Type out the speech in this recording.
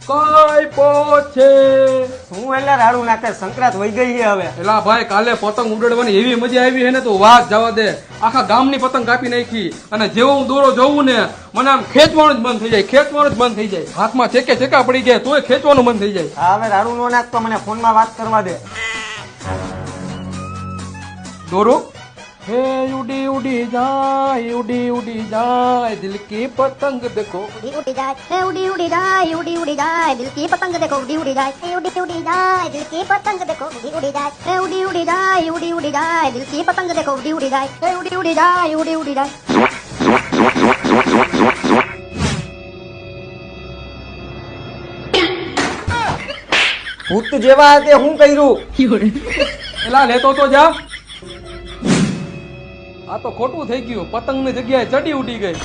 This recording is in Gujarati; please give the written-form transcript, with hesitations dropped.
કાપ્યો છે. હું એટલે રાડું નાખે સંક્રાંત વહી ગઈ છે હવે. એલા ભાઈ કાલે પતંગ ઉડાડવાની એવી મજા આવી છે ને તો વાત જવા દે. આખા ગામની પતંગ કાપી નાખી અને જેવો હું દોરો જોઉં ને મને આમ ખેંચવાનું જ બંધ થઈ જાય, ખેંચવાનું જ બંધ થઈ જાય. હાથમાં ચેકા પડી ગયા તોય ખેંચવાનું બંધ થઈ જાય. હા હવે રાડું નો નાખ તો મને ફોનમાં વાત કરવા દે. દોરો હે ઉડી ઉડી જાય દિલ કી પતંગ દેખો. उड़ी जाए हे उड़ी उड़ी जाए दिल की पतंग देखो उड़ी जाए हे उड़ी जाए दिल की पतंग देखो उड़ी जाए हे उड़ी जाए दिल की पतंग देखो उड़ी जाए हे उड़ी जाए ભૂત જેવા તે હું કર્યું? એલા લેતો તો જા. આ તો ખોટું થઈ ગયું, પતંગ ની જગ્યાએ ચડી ઉડી ગઈ.